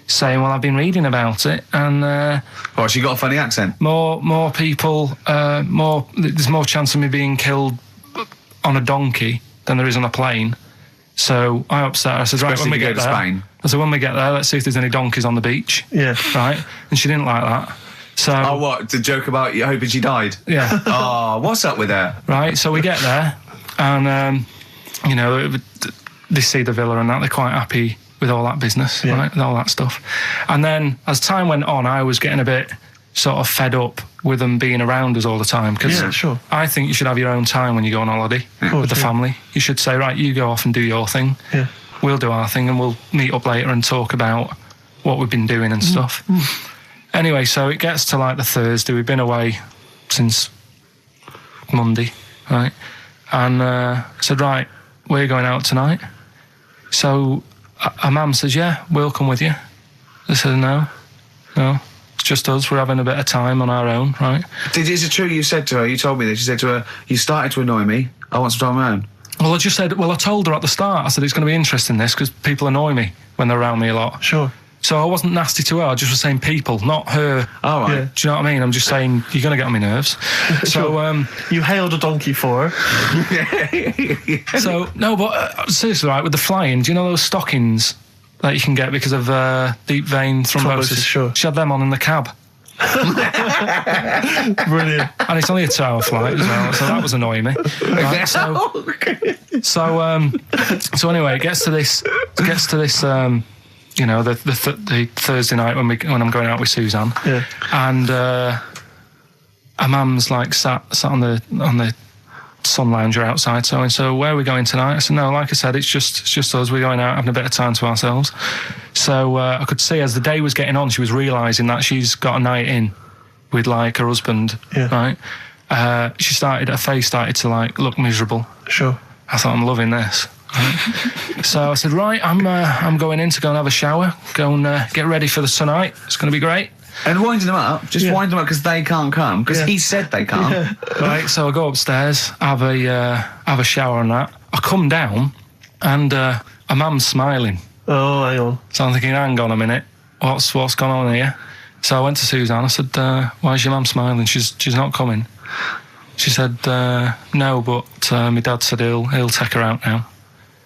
saying, well, I've been reading about it, and she got a funny accent. More people, there's more chance of me being killed on a donkey than there is on a plane. So I upset her. I said, right, when we get there, Spain. I said, when we get there, let's see if there's any donkeys on the beach. Yeah. Right? And she didn't like that. So, what? The joke about you hoping she died? Yeah. Oh, what's up with her? Right, so we get there, and, you know, they see the villa and that, they're quite happy with all that business, right, with all that stuff. And then, as time went on, I was getting a bit sort of fed up with them being around us all the time, because I think you should have your own time when you go on holiday with the family. You should say, right, you go off and do your thing, we'll do our thing, and we'll meet up later and talk about what we've been doing and stuff. Anyway, so it gets to like the Thursday. We've been away since Monday, right? And I said, right, we're going out tonight. So our mum says, yeah, we'll come with you. I said, no, it's just us. We're having a bit of time on our own, right? Is it true you said to her, you told me this, you said to her, you started to annoy me, I want some time on my own? Well, I just said, I told her at the start, I said, it's going to be interesting, this, because people annoy me when they're around me a lot. Sure. So I wasn't nasty to her, I just was saying people, not her. All right. Yeah. Do you know what I mean? I'm just saying, you're going to get on my nerves. So, you hailed a donkey for her. So, no, but seriously, right, with the flying, do you know those stockings that you can get because of deep vein thrombosis? Sure. She had them on in the cab. Brilliant. And it's only a 2-hour flight as well, so that was annoying me. Right, so anyway, it gets to this, you know, the Thursday night when I'm going out with Suzanne, and her mum's like sat on the sun lounger outside, so where are we going tonight? I said, no, like I said, it's just us. We're going out having a bit of time to ourselves. So I could see as the day was getting on, she was realising that she's got a night in with like her husband, right? Her face started to like look miserable. Sure. I thought, I'm loving this. Right? So I said, right, I'm going in to go and have a shower, go and get ready for the tonight. It's going to be great. And winding them up, wind them up because they can't come, because he said they can't. Yeah. Right, so I go upstairs, have a shower and that. I come down, and a mum's smiling. Oh, hang on. So I'm thinking, hang on a minute, what's gone on here? So I went to Suzanne, I said, why is your mum smiling? She's not coming. She said, no, but my dad said he'll take her out now.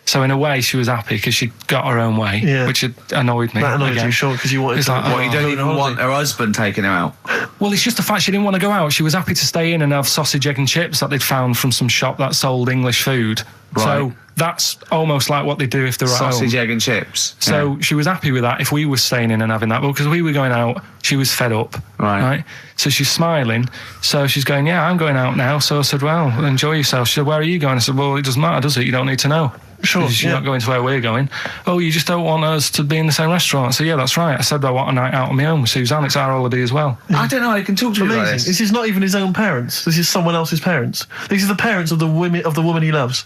So in a way, she was happy because she got her own way, which annoyed me. That annoyed you, sure, because you wanted to... Like, you don't even want her husband taking her out? Well, it's just the fact she didn't want to go out. She was happy to stay in and have sausage, egg and chips that they'd found from some shop that sold English food. Right. So that's almost like what they do if they're at home. Sausage, egg and chips. So she was happy with that if we were staying in and having that. But because we were going out, she was fed up. Right? So she's smiling. So she's going, yeah, I'm going out now. So I said, well, enjoy yourself. She said, where are you going? I said, well, it doesn't matter, does it? You don't need to know. Sure. You're not going to where we're going. Oh, you just don't want us to be in the same restaurant. So yeah, that's right. I said I want a night out on my own with Suzanne. It's our holiday as well. I don't know. I can talk to you about this. This is not even his own parents. This is someone else's parents. These are the parents of the woman he loves.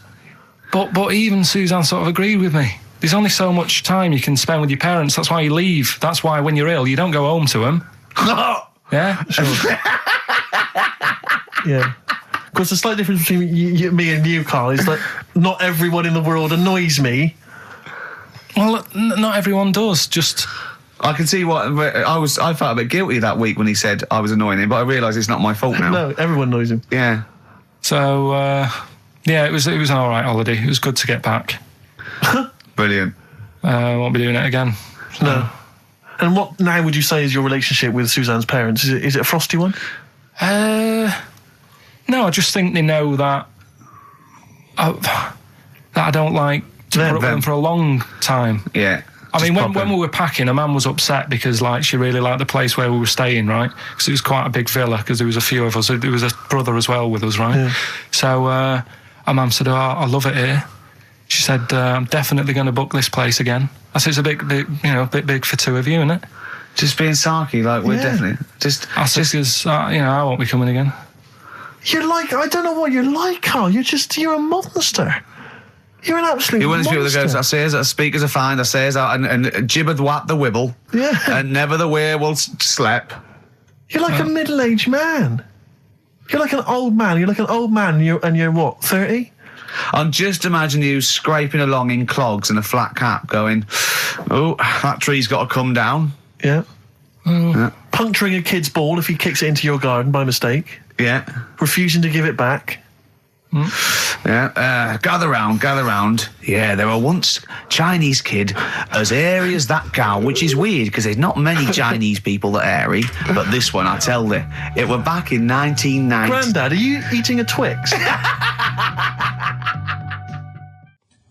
But even Suzanne sort of agreed with me. There's only so much time you can spend with your parents. That's why you leave. That's why when you're ill, you don't go home to them. Yeah. Sure. Yeah. Because the slight difference between me and you, Carl, is that not everyone in the world annoys me. Well, not everyone does. Just I can see what I felt a bit guilty that week when he said I was annoying him, but I realise it's not my fault now. No, everyone annoys him. Yeah. So yeah, it was an all right holiday. It was good to get back. Brilliant. Won't be doing it again. So. No. And what now would you say is your relationship with Suzanne's parents? Is it a frosty one? No, I just think they know that I don't like to put up with them for a long time. Yeah. I mean, when we were packing, a man was upset because like she really liked the place where we were staying, right? Because it was quite a big villa. Because there was a few of us. There was a brother as well with us, right? Yeah. So our mum said, "Oh, I love it here." She said, "I'm definitely going to book this place again." I said, "It's a bit big for two of you, isn't it?" Just being sarky, like we're definitely just. I said, because I won't be coming again. You're like, I don't know what you're like, Carl. You're a monster. You're an absolute monster. You're one of those people that goes, I says that speakers are fine, I says that, and gibbered what the wibble. Yeah. And never the way will slep. You're like a middle-aged man. You're like an old man. You're like an old man and you're what, 30? I'm just imagining you scraping along in clogs and a flat cap going, oh, that tree's got to come down. Yeah. Puncturing a kid's ball if he kicks it into your garden by mistake. Yeah. Refusing to give it back. Yeah. Gather round. Yeah, there were once Chinese kid as hairy as that cow, which is weird because there's not many Chinese people that hairy, but this one, I tell you, it were back in 1990. Grandad, are you eating a Twix?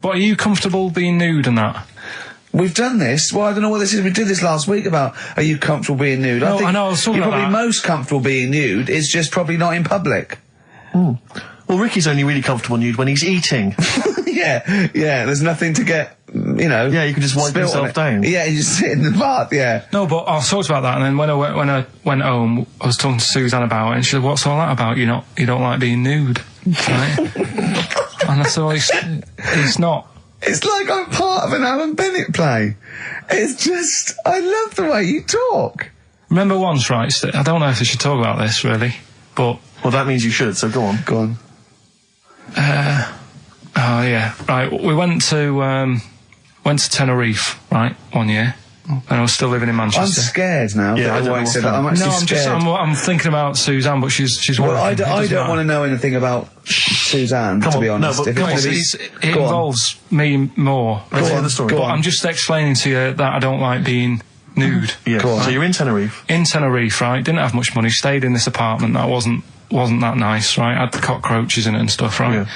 But are you comfortable being nude and that? We've done this. Well, I don't know what this is. We did this last week about, are you comfortable being nude? No, I know, I was talking you're about probably that. most comfortable being nude. It's just probably not in public. Well, Ricky's only really comfortable nude when he's eating. Yeah. There's nothing to get, Yeah, you can just wipe yourself down. Yeah, you just sit in the bath, yeah. No, but I talked about that, and then when I went home, I was talking to Suzanne about it, and she said, what's all that about? You don't like being nude, right? And I said, well, it's not. It's like I'm part of an Alan Bennett play. It's just, I love the way you talk. Remember once, right, I don't know if I should talk about this, really, but... Well, that means you should, so go on. Go on. Oh, yeah. Right, we went to Tenerife, right, one year, and I was still living in Manchester. I'm scared now. Yeah, I don't know said that. I'm actually scared. I'm thinking about Suzanne, but she's well, working. I don't want to know anything about Suzanne, to be honest. No, but it involves me more. Let's hear the story. But I'm just explaining to you that I don't like being nude. Yeah. So you're in Tenerife. In Tenerife, right? Didn't have much money. Stayed in this apartment that wasn't that nice, right? Had the cockroaches in it and stuff, right?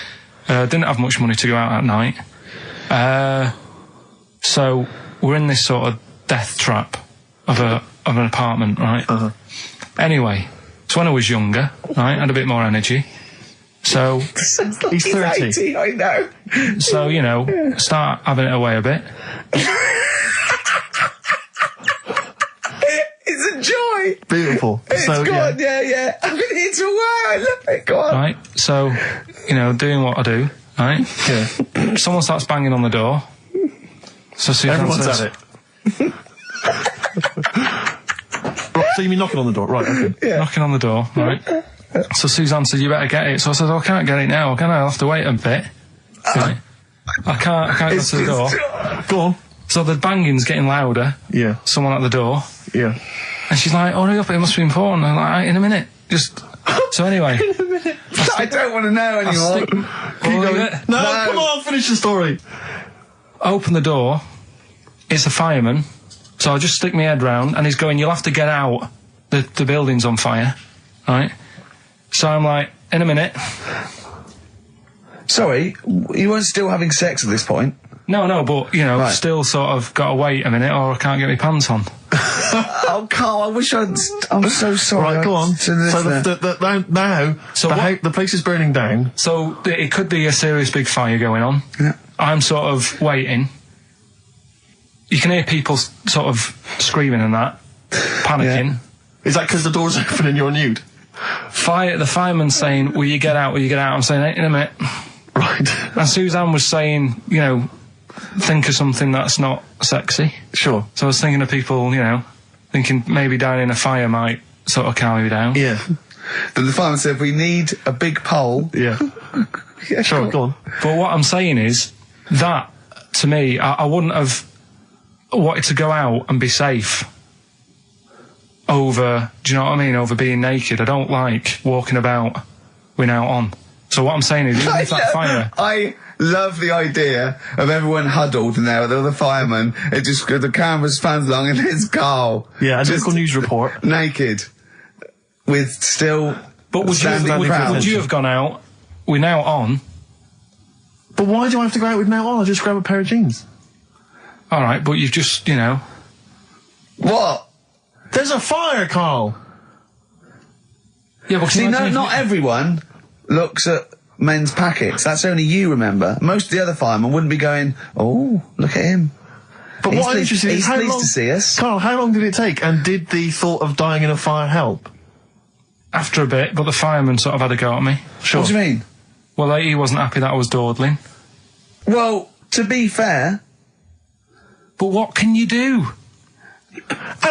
Yeah. Didn't have much money to go out at night. So we're in this sort of death trap of an apartment, right? Anyway, so when I was younger, right, had a bit more energy. So he's 30. 80, I know. So, you know, start having it away a bit. It's a joy. Beautiful. It's so, gone, yeah. I'm going to hit away. I love it. Go on. Right, so, you know, doing what I do, right? Yeah. Someone starts banging on the door. So Suzanne Everyone's says, at it. Right, so you mean knocking on the door? Right, okay. Yeah. knocking on the door, right? So Suzanne said, you better get it. So I said, I can't get it now, can I? I'll have to wait a bit. Right? I can't go to the door. Go on. So the banging's getting louder. Yeah. Someone at the door. Yeah. And she's like, hurry up, it must be important. I'm like, in a minute. So anyway. I don't want to know anymore. No, come on, finish the story. Open the door. It's a fireman. So I just stick my head round and he's going, you'll have to get out. The building's on fire. Right? So I'm like, in a minute. Sorry, you weren't still having sex at this point? No, but, you know, still sort of got to wait a minute or I can't get my pants on. Oh, Carl, I wish I'm so sorry. Right, go on. So the place is burning down. So it could be a serious big fire going on. Yeah. I'm sort of waiting. You can hear people sort of screaming and that, panicking. Yeah. Is that because the door's open and you're nude? The fireman's saying, will you get out, I'm saying, in a minute. Right. And Suzanne was saying, you know, think of something that's not sexy. Sure. So I was thinking of people, you know, thinking maybe down in a fire might sort of calm me down. Yeah. Then the fireman said, we need a big pole. Yeah. Yeah, Sure, go on. But what I'm saying is, that, to me, I wouldn't have wanted to go out and be safe over, do you know what I mean, over being naked. I don't like walking about without on. So what I'm saying is, even if that fire... I love the idea of everyone huddled in there with all the firemen. It just, the camera's fans along and there's Carl. Yeah, a just local news report. naked. With still... But would you have gone out with now on? But why do I have to go out with now on? I'll just grab a pair of jeans. All right, but you've just, you know... What? There's a fire, Carl! Yeah, but See, not everyone looks at men's packets. That's only you, remember. Most of the other firemen wouldn't be going, oh, look at him. But what I'm interested in is he's pleased to see us. Carl, how long did it take? And did the thought of dying in a fire help? After a bit, but the fireman sort of had a go at me. Sure. What do you mean? Well, he wasn't happy that I was dawdling. Well, to be fair... But what can you do?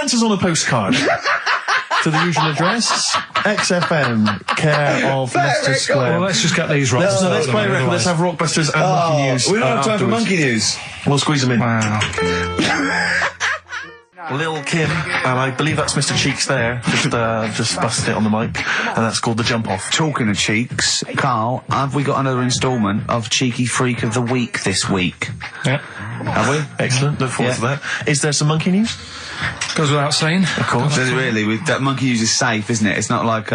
Answers on a postcard. To the usual address, XFM, care of Leicester Square. Well, let's just get these rocks. Let's play a record. Let's have Rockbusters and Monkey News. We don't have time for Monkey News. We'll squeeze them in. Wow. Lil Kim, and I believe that's Mr. Cheeks there, just busted it on the mic, and that's called The Jump Off. Talking of cheeks, Carl, have we got another instalment of Cheeky Freak of the Week this week? Yeah. Have we? Excellent, look forward to that. Is there some Monkey News? Goes without saying. Of course. Does it really? That Monkey News is safe, isn't it? It's not like,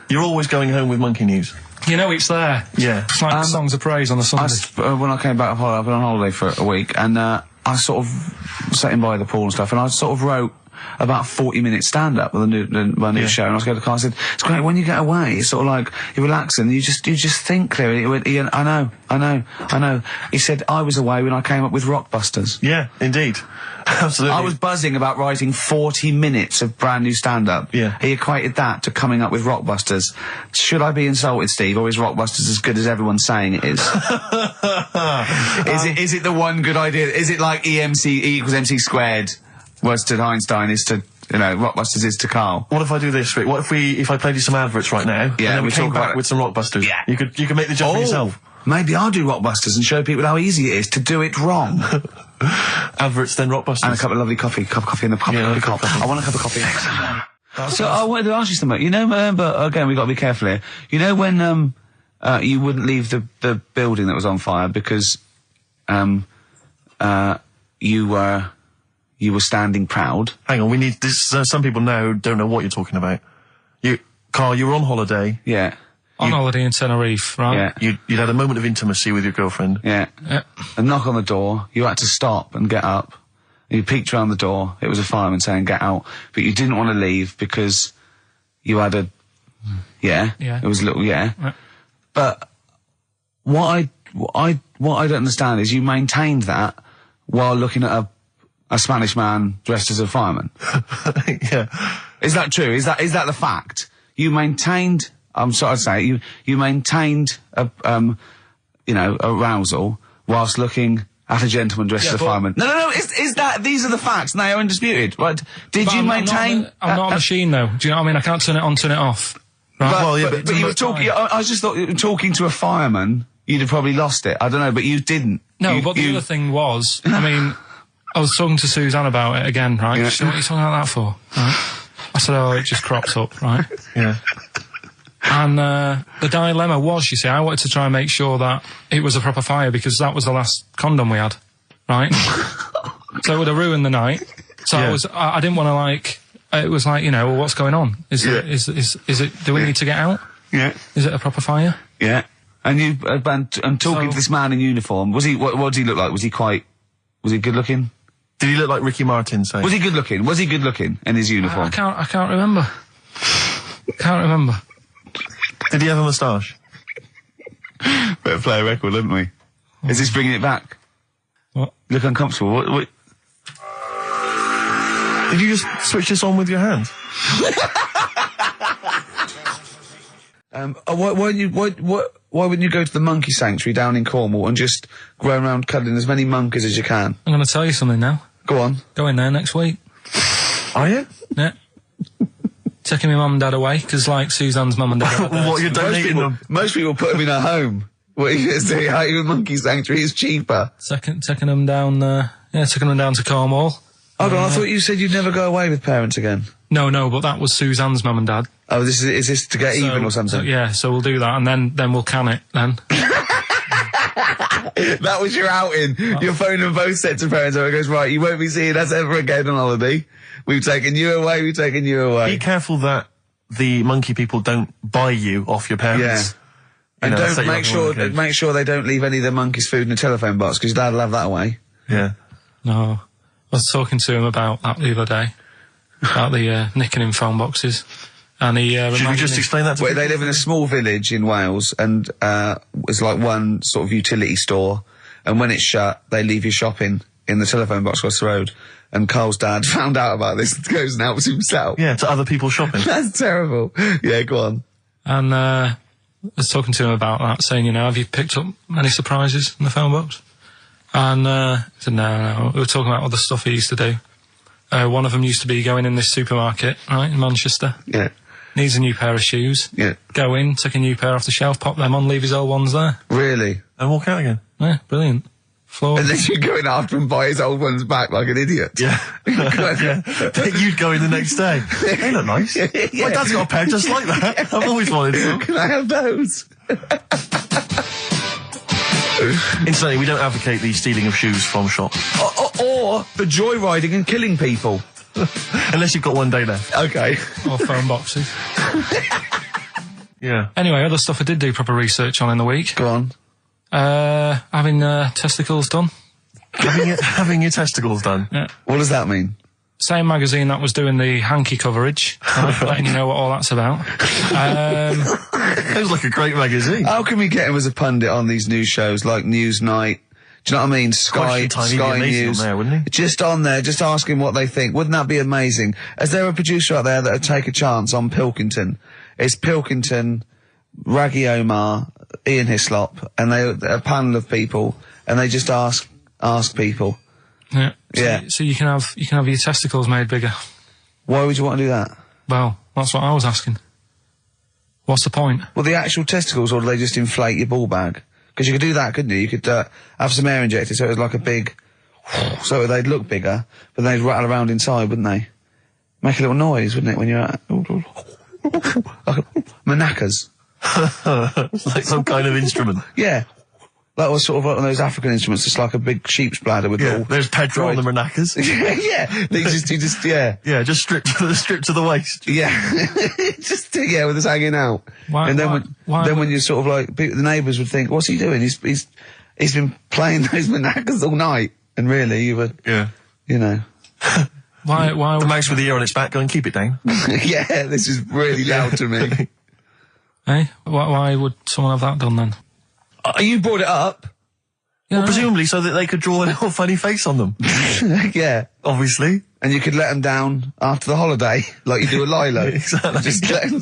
You're always going home with Monkey News. You know it's there. Yeah. It's like songs of praise on a Sunday. when I came back, I've been on holiday for a week, and I sort of sat in by the pool and stuff, and I sort of wrote about 40-minute stand-up with my new show, and I was going to the car, I said, it's great, when you get away, it's sort of like, you're relaxing, you just think clearly. He went, Ian, I know. He said, I was away when I came up with Rockbusters. Yeah, indeed. Absolutely. I was buzzing about writing 40 minutes of brand new stand-up. Yeah. He equated that to coming up with Rockbusters. Should I be insulted, Steve, or is Rockbusters as good as everyone's saying it is? Is it the one good idea? Is it like E equals MC squared was to Einstein is to, you know, Rockbusters is to Carl? What if I do this, Rick? What if I played you some adverts right now? Yeah, and then we came talk back about with some Rockbusters. Yeah. You could make the jump for yourself. Maybe I'll do Rockbusters and show people how easy it is to do it wrong. Adverts, then Rockbusters. And a cup of lovely coffee. Cup of coffee in the cup. Yeah, cup. I want a cup of coffee. So I wanted to ask you something. You know, but again, we've got to be careful here. You know when you wouldn't leave the building that was on fire because you were you were standing proud. Hang on, we need this. Some people now don't know what you're talking about. Carl, you were on holiday. Yeah. On holiday in Tenerife, right? Yeah. You'd had a moment of intimacy with your girlfriend. Yeah. A knock on the door. You had to stop and get up. You peeked around the door. It was a fireman saying, get out. But you didn't want to leave because you had a... Yeah. Yeah. It was a little... Yeah. But what I don't understand is you maintained that while looking at a Spanish man dressed as a fireman. Yeah. Is that true? Is that the fact? You maintained... I'm sorry to say, you maintained arousal whilst looking at a gentleman dressed as a fireman. No, these are the facts, and they are undisputed, right? Did you maintain... I'm not a machine, though. Do you know what I mean? I can't turn it on, turn it off. Right? But you were talking... I just thought, talking to a fireman, you'd have probably lost it. I don't know, but you didn't. No, but the other thing was, I mean, I was talking to Suzanne about it again, right? Yeah. She said, what are you talking about that for? Right? I said, oh, it just cropped up, right? Yeah. And the dilemma was, you see, I wanted to try and make sure that it was a proper fire because that was the last condom we had, right? So it would have ruined the night. So I didn't want to it was like, well, what's going on? Is it, do we need to get out? Yeah. Is it a proper fire? Yeah. And you, and talking to this man in uniform, what did he look like? Was he good looking? Did he look like Ricky Martin, say? Was he good looking? Was he good looking in his uniform? I can't remember. Can't remember. Did he have a moustache? Better play a record, didn't we? Is this bringing it back? What? You look uncomfortable. What? Did you just switch this on with your hand? Why wouldn't you go to the monkey sanctuary down in Cornwall and just go around cuddling as many monkeys as you can? I'm going to tell you something now. Go on. Go in there next week. Are you? Yeah. Taking my mum and dad away, because like Suzanne's mum and dad. What, you're donating them? Most people put them in a home. What are you going to say? How you monkey sanctuary is cheaper. Taking them down, taking them down to Cornwall. Hold on, I thought you said you'd never go away with parents again. No, but that was Suzanne's mum and dad. Oh, is this to get even or something? So we'll do that, and then we'll can it, then. That was your outing. You're phoning both sets of parents over. It goes, right, you won't be seeing us ever again on holiday. We've taken you away, Be careful that the monkey people don't buy you off your parents. Yeah. And don't make sure they don't leave any of the monkeys' food in the telephone box, because Dad will have that away. Yeah. No. I was talking to him about that the other day. About the nicking in phone boxes. And he should we just explain that to people? They live in a small village in Wales, and it's like one sort of utility store, and when it's shut, they leave you shopping in the telephone box across the road. And Carl's dad found out about this and goes and helps himself. Yeah, to other people shopping. That's terrible. Yeah, go on. And I was talking to him about that, saying, have you picked up any surprises in the phone box? And he said, no. We were talking about other stuff he used to do. One of them used to be going in this supermarket, right, in Manchester. Yeah. Needs a new pair of shoes. Yeah. Go in, take a new pair off the shelf, pop them on, leave his old ones there. Really? And walk out again. Yeah, brilliant. Floor. And then you go in after and buy his old ones back like an idiot. Yeah. You'd go in the next day. They look nice. Yeah. My dad's got a pair just like that. I've always wanted some. Can I have those? Incidentally, we don't advocate the stealing of shoes from shops. Or the joyriding and killing people. Unless you've got one day left. Okay. Or phone boxes. Yeah. Anyway, other stuff I did do proper research on in the week. Go on. Having testicles done. Having your testicles done? Yeah. What does that mean? Same magazine that was doing the hanky coverage, letting you know what all that's about. Sounds like a great magazine. How can we get him as a pundit on these news shows like Newsnight? Do you know what I mean? Sky News. On there, wouldn't he? Just on there, just asking what they think. Wouldn't that be amazing? Is there a producer out there that would take a chance on Pilkington? It's Pilkington, Raggy Omar, Ian Hislop, and a panel of people, and they just ask people. Yeah. Yeah. So you can have your testicles made bigger. Why would you want to do that? Well, that's what I was asking. What's the point? Well, the actual testicles, or do they just inflate your ball bag? Because you could do that, couldn't you? You could have some air injected, so it was like a big... So they'd look bigger, but they'd rattle around inside, wouldn't they? Make a little noise, wouldn't it, when you're at... Like manacas. Like some kind of instrument. Yeah. That was sort of like one of those African instruments, just like a big sheep's bladder with all. There's Pedro on the maracas. Yeah. He just, yeah. Yeah, just stripped to the waist. Yeah. Just, with us hanging out. Why, and then when you're sort of like, the neighbours would think, what's he doing? He's been playing those maracas all night. And really, you were, you know. Why the mouse with the ear on its back, go and keep it down. Yeah, this is really loud to me. Hey, why would someone have that done then? You brought it up. Well, presumably so that they could draw a little funny face on them. Yeah. Obviously. And you could let them down after the holiday, like you do a Lilo. Exactly. Just let 'em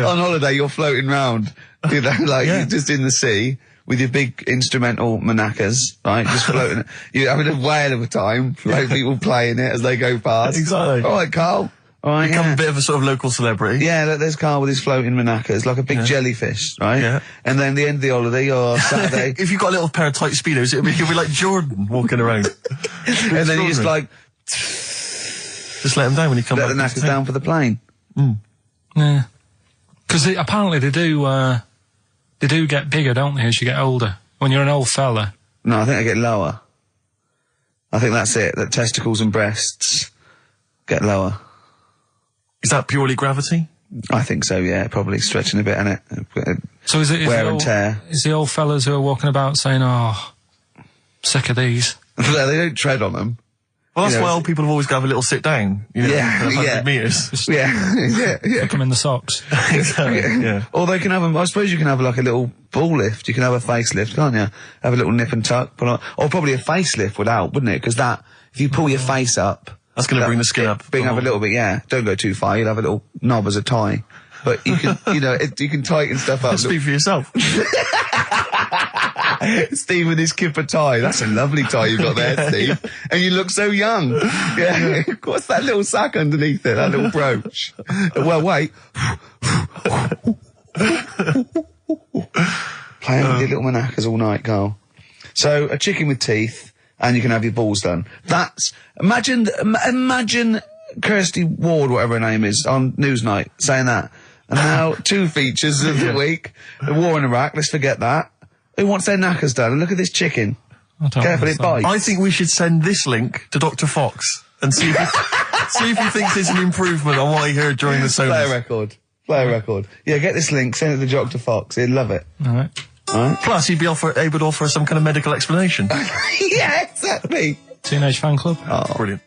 on holiday, you're floating round, you know, like you're just in the sea with your big instrumental maracas, right? Just floating. You're having a whale of a time, like people playing it as they go past. Exactly. All right, Carl. All right, Become a bit of a sort of local celebrity. Yeah, look, there's Carl with his floating maracas, like a big jellyfish, right? Yeah. And then the end of the holiday, or Saturday. If you've got a little pair of tight speedos, you'll be like Jordan walking around. And then you just like... Just let them down when you come back. Let the knackers down for the plane. Yeah. Because apparently they do get bigger, don't they, as you get older? When you're an old fella. No, I think they get lower. I think that's it, that testicles and breasts get lower. Is that purely gravity? I think so, yeah. Probably stretching a bit, innit? So is it wear and tear? Is the old fellas who are walking about saying, "Oh, sick of these"? They don't tread on them. Well, that's why old people have always got to have a little sit down. You know, 100 metres. Yeah. Stick them in the socks. Exactly. Yeah. Or they can have I suppose you can have like a little ball lift. You can have a facelift, can't you? Have a little nip and tuck. Or probably a facelift would help, wouldn't it? Because if you pull your face up. That's going to bring the skin up. Bring up a little bit, yeah. Don't go too far. You'll have a little knob as a tie. But you can, you can tighten stuff up. Speak for yourself. Steve with his kipper tie. That's a lovely tie you've got there, Steve. And you look so young. Yeah. What's that little sack underneath it? That little brooch. Well, wait. Playing with your little maracas all night, Carl. So, a chicken with teeth. And you can have your balls done. Imagine Kirsty Ward, whatever her name is, on Newsnight, saying that. And now, 2 features of the week. The war in Iraq, let's forget that. Who wants their knackers done? And look at this chicken. Careful, it bites. I think we should send this link to Dr. Fox and see if he thinks there's an improvement on what he heard during the sonas. Play a record. Yeah, get this link, send it to Dr. Fox. He'd love it. All right. Plus, he'd be able to offer some kind of medical explanation. Yeah, exactly. Teenage Fan Club. Oh, brilliant.